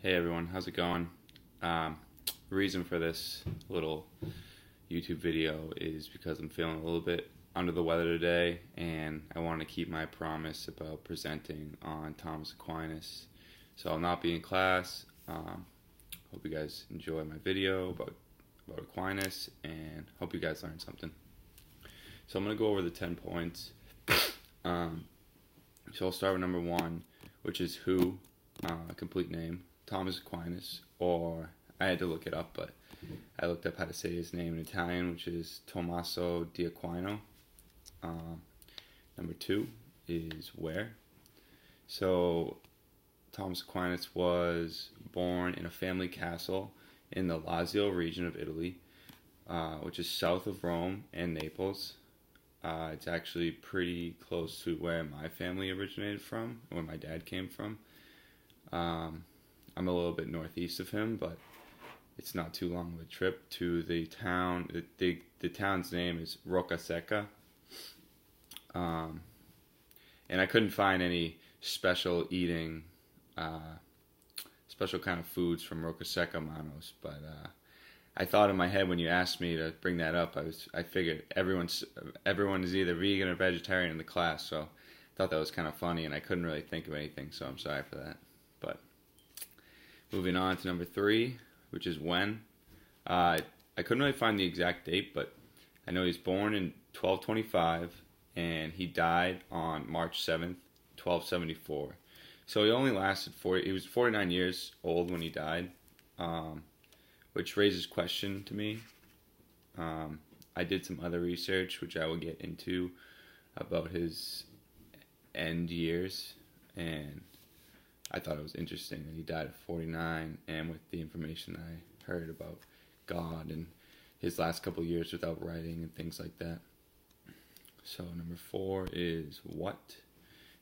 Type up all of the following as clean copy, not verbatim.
Hey everyone, how's it going? Reason for this little YouTube video is because I'm feeling a little bit under the weather today, and I want to keep my promise about presenting on Thomas Aquinas. So I'll not be in class. Hope you guys enjoy my video about Aquinas, and hope you guys learn something. So I'm going to go over the 10 points. So I'll start with number 1, which is who, complete name, Thomas Aquinas, or I had to look it up, but I looked up how to say his name in Italian, which is Tommaso di Aquino. Number 2 is where. So Thomas Aquinas was born in a family castle in the Lazio region of Italy, which is south of Rome and Naples. It's actually pretty close to where my family originated from, where my dad came from. I'm a little bit northeast of him, but it's not too long of a trip to the town. The town's name is Roccasecca. And I couldn't find any special eating, special kind of foods from Roccasecca Manos, but I thought in my head when you asked me to bring that up, I figured everyone is either vegan or vegetarian in the class, so I thought that was kind of funny, and I couldn't really think of anything, so I'm sorry for that. But moving on to number 3, which is when. I couldn't really find the exact date, but I know he was born in 1225, and he died on March 7th, 1274. So he only lasted he was 49 years old when he died, which raises question to me. I did some other research, which I will get into, about his end years, and I thought it was interesting that he died at 49, and with the information I heard about God and his last couple of years without writing and things like that. So number 4 is what?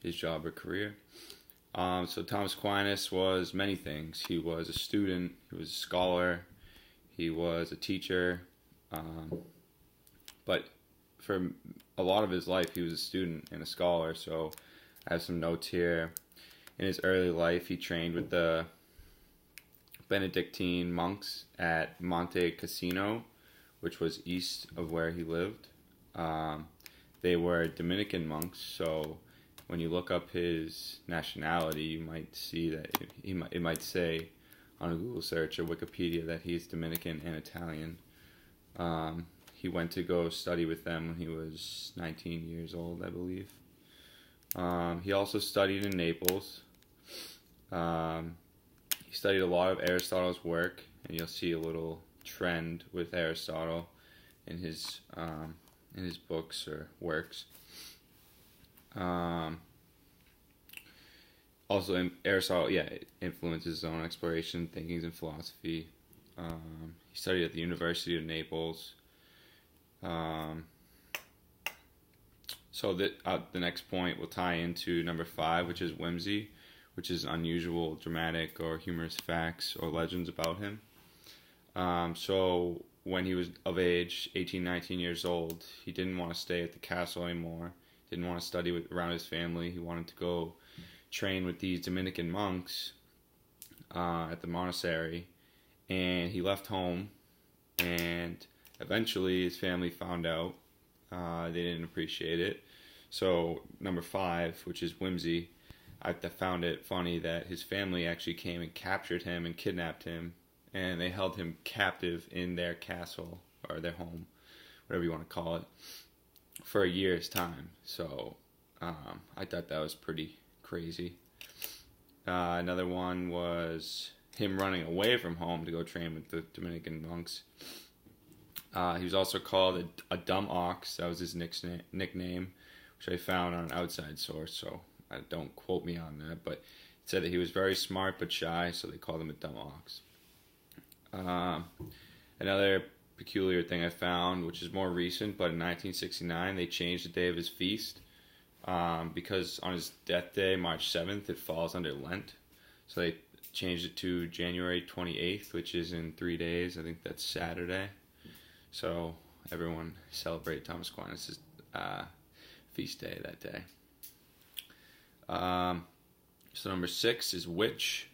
His job or career. So Thomas Aquinas was many things. He was a student, he was a scholar, he was a teacher, but for a lot of his life he was a student and a scholar. So I have some notes here. In his early life, he trained with the Benedictine monks at Monte Cassino, which was east of where he lived. They were Dominican monks, so when you look up his nationality, you might see that it might say on a Google search or Wikipedia that he's Dominican and Italian. He went to go study with them when he was 19 years old, I believe. He also studied in Naples. He studied a lot of Aristotle's work, and you'll see a little trend with Aristotle in his books or works. Also, Aristotle, influences his own exploration, thinkings, and philosophy. He studied at the University of Naples. So the next point will tie into number 5, which is whimsy, which is unusual, dramatic, or humorous facts or legends about him. So when he was of age, 18, 19 years old, he didn't want to stay at the castle anymore, didn't want to study around his family. He wanted to go train with these Dominican monks at the monastery, and he left home, and eventually his family found out. They didn't appreciate it. So number 5, which is whimsy, I found it funny that his family actually came and captured him and kidnapped him, and they held him captive in their castle, or their home, whatever you want to call it, for a year's time. So I thought that was pretty crazy. Another one was him running away from home to go train with the Dominican monks. He was also called a dumb ox. That was his nickname, which I found on an outside source, so don't quote me on that, but it said that he was very smart but shy, so they called him a dumb ox. Another peculiar thing I found, which is more recent, but in 1969 they changed the day of his feast, because on his death day, March 7th, it falls under Lent, so they changed it to January 28th, which is in 3 days. I think that's Saturday. So everyone celebrate Thomas Aquinas' feast day that day. So number 6 is which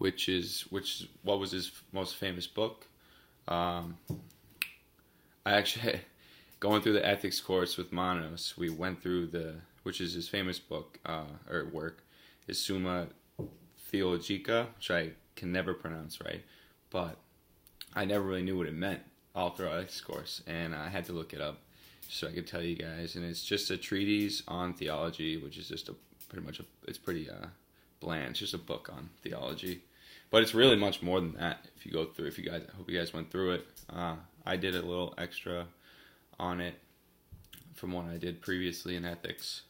what was his most famous book. I actually going through the ethics course with Manos. We went through which is his famous book or work, is Summa Theologica, which I can never pronounce right, but I never really knew what it meant all throughout ethics course, and I had to look it up so I could tell you guys. And it's just a treatise on theology, which is just it's pretty bland. It's just a book on theology, but it's really much more than that. If you guys, I hope you guys went through it. I did a little extra on it from what I did previously in ethics.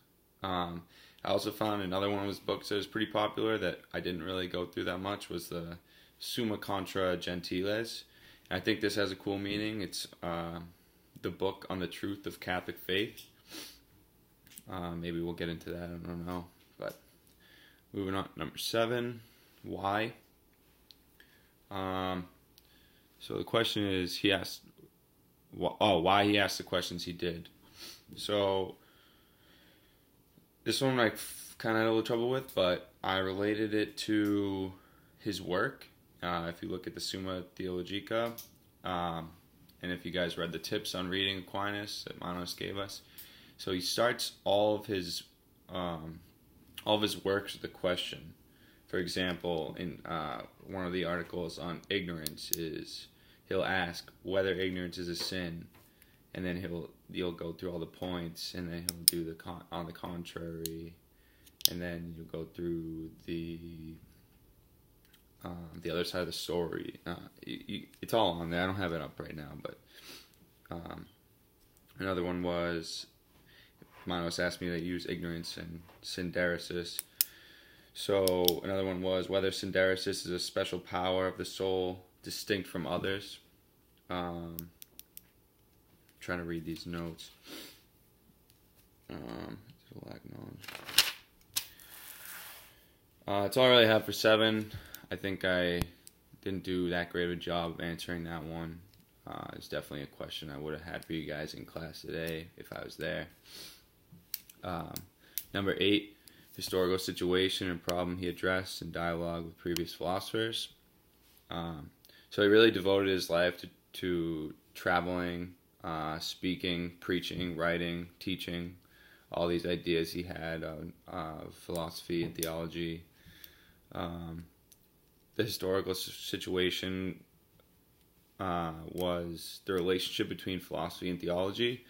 I also found another one of his books that was pretty popular that I didn't really go through that much, was the Summa Contra Gentiles. And I think this has a cool meaning. It's the book on the truth of Catholic faith. Maybe we'll get into that, I don't know. But moving on, number 7, why? So the question is, he asked, why he asked the questions he did. So this one I kind of had a little trouble with, but I related it to his work. If you look at the Summa Theologica, and if you guys read the tips on reading Aquinas that Manos gave us, so he starts all of his works with a question. For example, in one of the articles on ignorance, he'll ask whether ignorance is a sin, and then you'll go through all the points, and then he'll do on the contrary, and then you'll go through the other side of the story. It's all on there. I don't have it up right now, but another one was, Manos asked me to use ignorance and synderesis. So another one was whether synderesis is a special power of the soul distinct from others. Trying to read these notes. That's all I really have for 7. I think I didn't do that great of a job of answering that one. It's definitely a question I would have had for you guys in class today if I was there. Number 8, historical situation and problem he addressed in dialogue with previous philosophers. So he really devoted his life to traveling, speaking, preaching, writing, teaching, all these ideas he had of philosophy and theology. The historical situation was the relationship between philosophy and theology.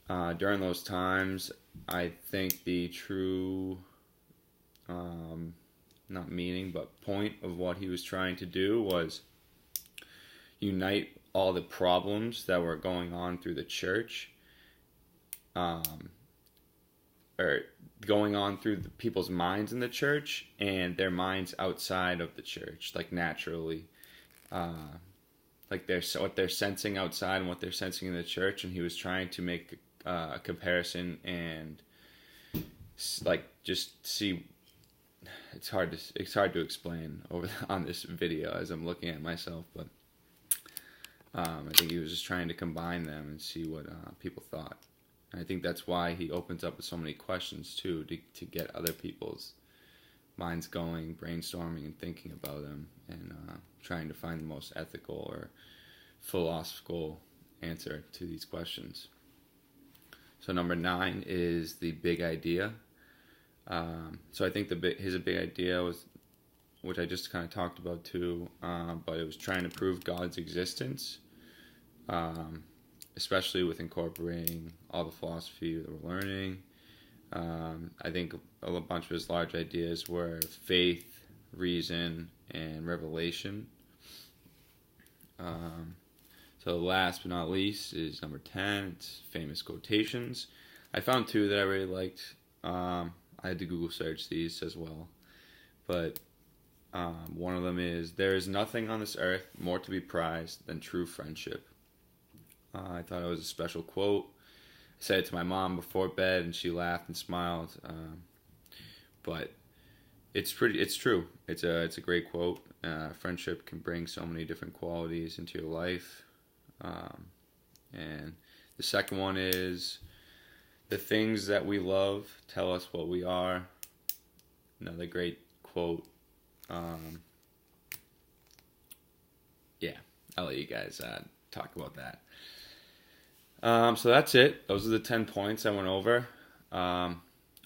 During those times, I think the true, not meaning, but point of what he was trying to do was unite all the problems that were going on through the church, or going on through the people's minds in the church and their minds outside of the church, like naturally, like what they're sensing outside and what they're sensing in the church. And he was trying to make a comparison and like just see. It's hard to explain on this video as I'm looking at myself, but I think he was just trying to combine them and see what people thought. And I think that's why he opens up with so many questions too, to get other people's minds going, brainstorming and thinking about them, and trying to find the most ethical or philosophical answer to these questions. So number 9 is the big idea. So I think his big idea was, which I just kind of talked about too, but it was trying to prove God's existence, especially with incorporating all the philosophy that we're learning. I think a bunch of his large ideas were faith, reason, and revelation. So last but not least is number 10. It's famous quotations. I found 2 that I really liked. I had to Google search these as well. But one of them is, "There is nothing on this earth more to be prized than true friendship." I thought it was a special quote. I said it to my mom before bed, and she laughed and smiled. But it's true. It's a great quote. Friendship can bring so many different qualities into your life. And the second one is, "The things that we love tell us what we are." Another great quote. I'll let you guys talk about that. So that's it. Those are the 10 points I went over. I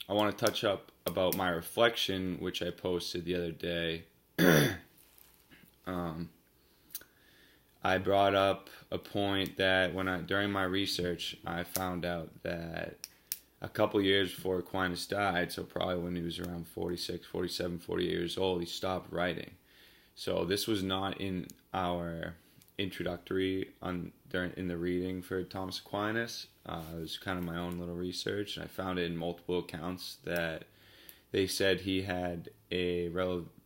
want to touch up about my reflection, which I posted the other day. I brought up a point that during my research, I found out that a couple years before Aquinas died, so probably when he was around 46, 47, 48 years old, he stopped writing. So this was not in our introductory in the reading for Thomas Aquinas. It was kind of my own little research, and I found it in multiple accounts that they said he had a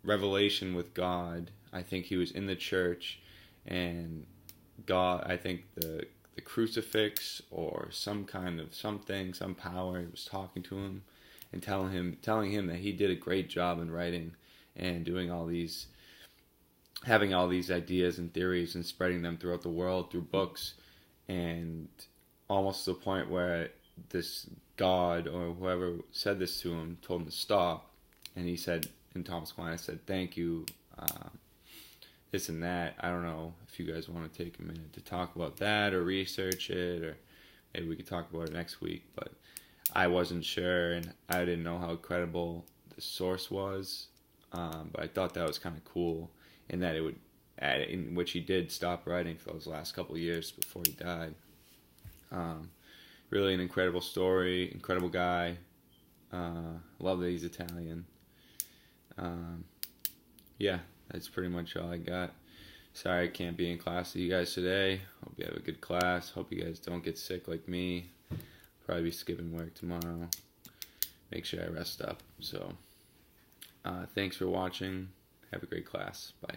revelation with God. I think he was in the church, and God, I think the crucifix or some power was talking to him and telling him that he did a great job in writing and having all these ideas and theories and spreading them throughout the world through books, and almost to the point where this God or whoever said this to him told him to stop, and he said, and Thomas Aquinas said, "Thank you, this and that." I don't know if you guys want to take a minute to talk about that or research it, or maybe we could talk about it next week, but I wasn't sure and I didn't know how credible the source was, but I thought that was kind of cool in that in which he did stop writing for those last couple of years before he died. Really an incredible story, incredible guy. Love that he's Italian. Yeah, that's pretty much all I got. Sorry I can't be in class with you guys today. Hope you have a good class. Hope you guys don't get sick like me. Probably be skipping work tomorrow. Make sure I rest up. So, thanks for watching. Have a great class. Bye.